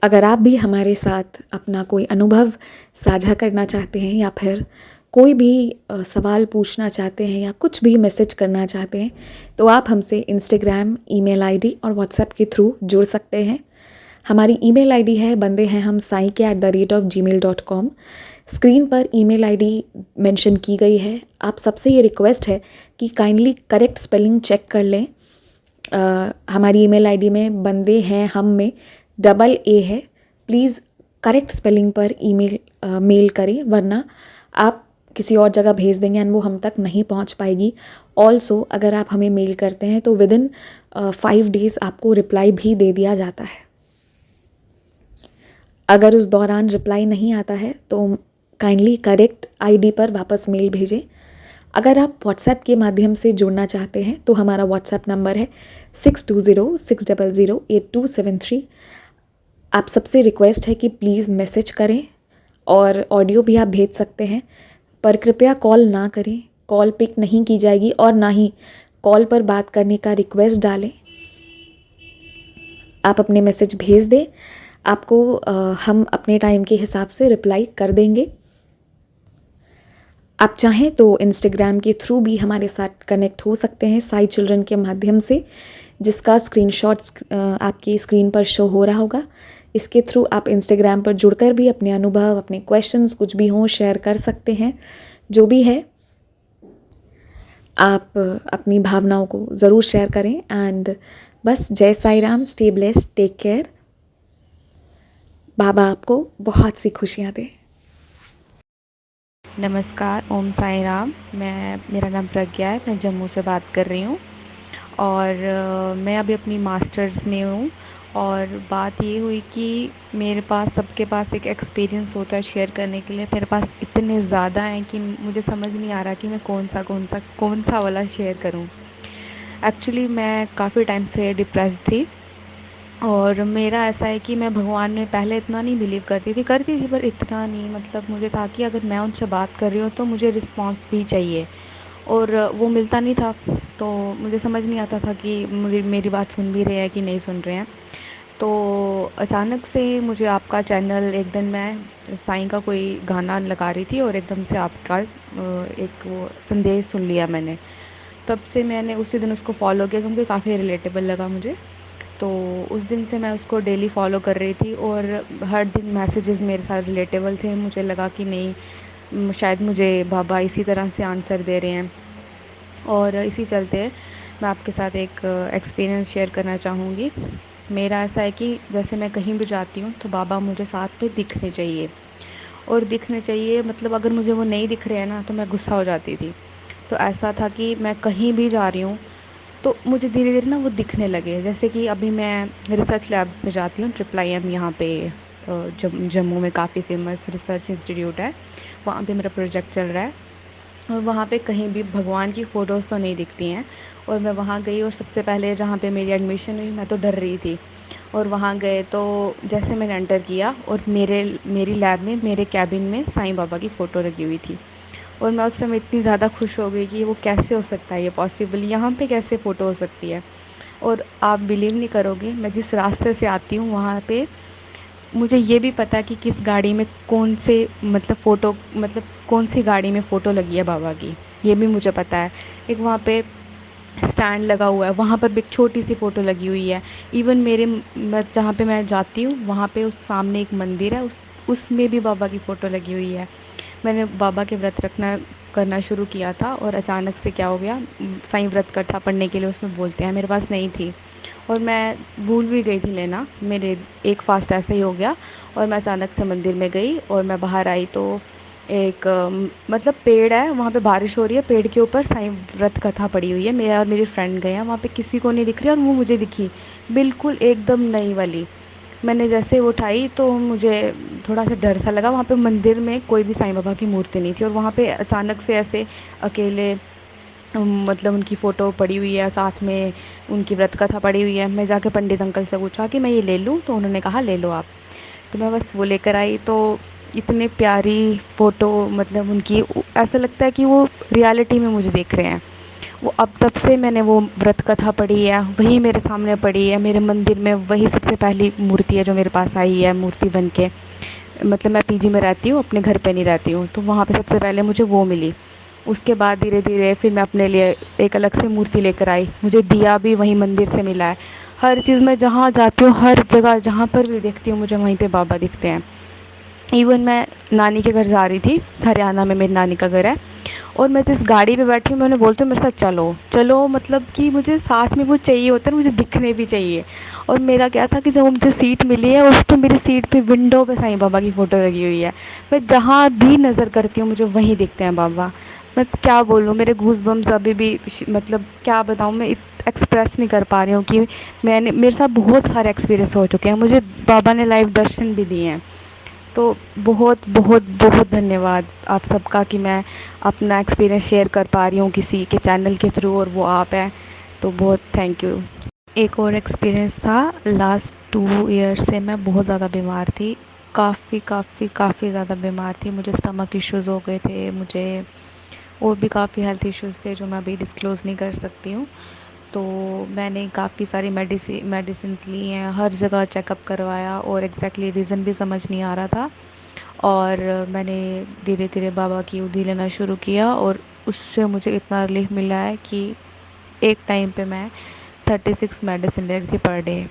अगर आप भी हमारे साथ अपना कोई अनुभव साझा करना चाहते हैं या फिर कोई भी सवाल पूछना चाहते हैं या कुछ भी मैसेज करना चाहते हैं, तो आप हमसे इंस्टाग्राम, ईमेल आईडी और व्हाट्सएप के थ्रू जुड़ सकते हैं। हमारी ईमेल आईडी है bandeham@gmail.com। स्क्रीन पर ईमेल आईडी मेंशन की गई है। आप सबसे ये रिक्वेस्ट है कि काइंडली करेक्ट स्पेलिंग चेक कर लें। हमारी ईमेल आईडी में बंदे हैं हम में डबल ए है। प्लीज़ करेक्ट स्पेलिंग पर मेल करें, वरना आप किसी और जगह भेज देंगे एंड वो हम तक नहीं पहुंच पाएगी। ऑल्सो अगर आप हमें मेल करते हैं तो विदिन 5 डेज़ आपको रिप्लाई भी दे दिया जाता है। अगर उस दौरान रिप्लाई नहीं आता है तो काइंडली करेक्ट आईडी पर वापस मेल भेजें। अगर आप व्हाट्सएप के माध्यम से जुड़ना चाहते हैं तो हमारा व्हाट्सएप नंबर है 6206008273। आप सबसे रिक्वेस्ट है कि प्लीज़ मैसेज करें और ऑडियो भी आप भेज सकते हैं, पर कृपया कॉल ना करें। कॉल पिक नहीं की जाएगी और ना ही कॉल पर बात करने का रिक्वेस्ट डालें। आप अपने मैसेज भेज दें, आपको हम अपने टाइम के हिसाब से रिप्लाई कर देंगे। आप चाहें तो इंस्टाग्राम के थ्रू भी हमारे साथ कनेक्ट हो सकते हैं साई चिल्ड्रन के माध्यम से, जिसका स्क्रीनशॉट्स आपकी स्क्रीन पर शो हो रहा होगा। इसके थ्रू आप इंस्टाग्राम पर जुड़कर भी अपने अनुभव, अपने क्वेश्चंस कुछ भी हों शेयर कर सकते हैं। जो भी है, आप अपनी भावनाओं को ज़रूर शेयर करें। एंड बस जय Sai Ram, stay blessed, take care. Baba आपको बहुत सी खुशियाँ दें। नमस्कार, ओम साई राम। मेरा नाम प्रज्ञा है, मैं जम्मू से बात कर रही हूँ और मैं अभी अपनी मास्टर्स में हूँ। और बात ये हुई कि मेरे पास, सबके पास एक एक्सपीरियंस होता है शेयर करने के लिए। मेरे पास इतने ज़्यादा हैं कि मुझे समझ नहीं आ रहा कि मैं कौन सा वाला शेयर करूँ। एक्चुअली मैं काफ़ी टाइम से डिप्रेस थी और मेरा ऐसा है कि मैं भगवान में पहले इतना नहीं बिलीव करती थी पर इतना नहीं, मतलब मुझे था कि अगर मैं उनसे बात कर रही हूँ तो मुझे रिस्पॉन्स भी चाहिए और वो मिलता नहीं था। तो मुझे समझ नहीं आता था कि मुझे मेरी बात सुन भी रहे हैं कि नहीं सुन रहे हैं। तो अचानक से मुझे आपका चैनल, एक दिन मैं साईं का कोई गाना लगा रही थी और एकदम से आपका एक वो संदेश सुन लिया मैंने। तब से मैंने उसी दिन उसको फॉलो किया क्योंकि काफ़ी रिलेटेबल लगा मुझे। तो उस दिन से मैं उसको डेली फॉलो कर रही थी और हर दिन मैसेजेस मेरे साथ रिलेटेबल थे। मुझे लगा कि नहीं, शायद मुझे बाबा इसी तरह से आंसर दे रहे हैं। और इसी चलते मैं आपके साथ एक एक्सपीरियंस शेयर करना चाहूँगी। मेरा ऐसा है कि जैसे मैं कहीं भी जाती हूँ तो बाबा मुझे साथ में दिखने चाहिए, और दिखने चाहिए मतलब अगर मुझे वो नहीं दिख रहे हैं ना तो मैं गुस्सा हो जाती थी। तो ऐसा था कि मैं कहीं भी जा रही हूँ तो मुझे धीरे-धीरे ना वो दिखने लगे। जैसे कि अभी मैं रिसर्च लैब्स में जाती हूँ, ट्रिपल IIM यहाँ पे जम्मू में काफ़ी फेमस रिसर्च इंस्टीट्यूट है, वहाँ पे मेरा प्रोजेक्ट चल रहा है। और वहाँ पे कहीं भी भगवान की फ़ोटोज़ तो नहीं दिखती हैं। और मैं वहाँ गई और सबसे पहले जहाँ पे मेरी एडमिशन हुई, मैं तो डर रही थी। और वहाँ गए तो जैसे मैंने एंटर किया और मेरी लैब में, मेरे कैबिन में साईं बाबा की फ़ोटो लगी हुई थी। और मैं उस टाइम इतनी ज़्यादा खुश हो गई कि वो कैसे हो सकता है, ये पॉसिबल, यहाँ पे कैसे फ़ोटो हो सकती है। और आप बिलीव नहीं करोगे, मैं जिस रास्ते से आती हूँ वहाँ पे मुझे ये भी पता है कि किस गाड़ी में कौन से, मतलब फ़ोटो, मतलब कौन सी गाड़ी में फ़ोटो लगी है बाबा की, ये भी मुझे पता है। एक वहाँ पे स्टैंड लगा हुआ है, वहाँ पर भी एक छोटी सी फ़ोटो लगी हुई है। इवन मैं जहाँ पे मैं जाती हूँ वहाँ पे उस सामने एक मंदिर है, उसमें भी बाबा की फ़ोटो लगी हुई है। मैंने बाबा के व्रत रखना करना शुरू किया था और अचानक से क्या हो गया, साईं व्रत कथा पढ़ने के लिए उसमें बोलते हैं, मेरे पास नहीं थी और मैं भूल भी गई थी लेना। मेरे एक फास्ट ऐसे ही हो गया और मैं अचानक से मंदिर में गई और मैं बाहर आई तो एक मतलब पेड़ है, वहाँ पे बारिश हो रही है, पेड़ के ऊपर साईं व्रत कथा पड़ी हुई है। मेरा और मेरी फ्रेंड गए हैं, वहाँ पे किसी को नहीं दिख रही और वो मुझे दिखी, बिल्कुल एकदम नई वाली। मैंने जैसे उठाई तो मुझे थोड़ा सा डर सा लगा। वहाँ पे मंदिर में कोई भी साईं बाबा की मूर्ति नहीं थी और वहाँ पे अचानक से ऐसे अकेले मतलब उनकी फ़ोटो पड़ी हुई है, साथ में उनकी व्रत कथा पड़ी हुई है। मैं जाके पंडित अंकल से पूछा कि मैं ये ले लूँ, तो उन्होंने कहा ले लो आप। तो मैं बस वो लेकर आई तो इतनी प्यारी फ़ोटो, मतलब उनकी ऐसा लगता है कि वो रियलिटी में मुझे देख रहे हैं। वो अब तब से मैंने वो व्रत कथा पढ़ी है, वही मेरे सामने पड़ी है, मेरे मंदिर में वही सबसे पहली मूर्ति है जो मेरे पास आई है मूर्ति बन के। मतलब मैं पीजी में रहती हूँ, अपने घर पे नहीं रहती हूँ, तो वहाँ पे सबसे पहले मुझे वो मिली। उसके बाद धीरे धीरे फिर मैं अपने लिए एक अलग से मूर्ति लेकर आई, मुझे दिया भी वहीं मंदिर से मिला है। हर चीज़ मैं जहाँ जाती हूँ, हर जगह जहाँ पर भी देखती हूँ मुझे वहीं पे बाबा दिखते हैं। इवन मैं नानी के घर जा रही थी, हरियाणा में मेरी नानी का घर है, और मैं जिस गाड़ी पे बैठी हूँ, मैं उन्हें बोलती हूँ मेरे साथ चलो चलो, मतलब कि मुझे साथ में वो चाहिए होता है, मुझे दिखने भी चाहिए। और मेरा क्या था कि जब मुझे सीट मिली है, उस तो मेरी सीट पे विंडो पे साईं बाबा की फ़ोटो लगी हुई है। मैं जहाँ भी नज़र करती हूँ मुझे वहीं दिखते हैं बाबा। मैं क्या बोलूँ, मेरे गूज़बम्प्स अभी भी मतलब क्या बताऊँ, मैं एक्सप्रेस नहीं कर पा रही हूँ कि मैंने मेरे साथ बहुत सारे एक्सपीरियंस हो चुके हैं, मुझे बाबा ने लाइव दर्शन भी दिए हैं। तो बहुत बहुत बहुत धन्यवाद आप सबका कि मैं अपना एक्सपीरियंस शेयर कर पा रही हूँ किसी के चैनल के थ्रू, और वो आप हैं, तो बहुत थैंक यू। एक और एक्सपीरियंस था, लास्ट 2 ईयर से मैं बहुत ज़्यादा बीमार थी, काफ़ी ज़्यादा बीमार थी। मुझे स्टमक इश्यूज़ हो गए थे, मुझे और भी काफ़ी हेल्थ इश्यूज़ थे जो मैं अभी डिस्क्लोज़ नहीं कर सकती हूँ। तो मैंने काफ़ी सारी मेडिसिन्स ली हैं, हर जगह चेकअप करवाया, और एग्जैक्टली रीज़न भी समझ नहीं आ रहा था। और मैंने धीरे धीरे बाबा की उधी लेना शुरू किया, और उससे मुझे इतना रिलीफ मिला है कि एक टाइम पे मैं 36 मेडिसिन ले रही थी पर डे,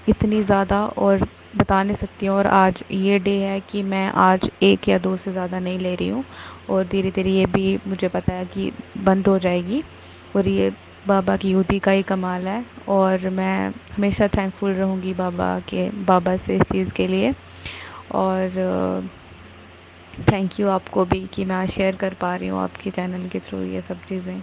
इतनी ज़्यादा, और बता नहीं सकती हूँ। और आज ये डे है कि मैं आज 1 या 2 से ज़्यादा नहीं ले रही हूँ, और धीरे धीरे ये भी मुझे पता है कि बंद हो जाएगी, और ये बाबा की युति का ही कमाल है। और मैं हमेशा थैंकफुल रहूँगी बाबा से इस चीज़ के लिए। और थैंक यू आपको भी कि मैं आज शेयर कर पा रही हूँ आपके चैनल के थ्रू ये सब चीज़ें।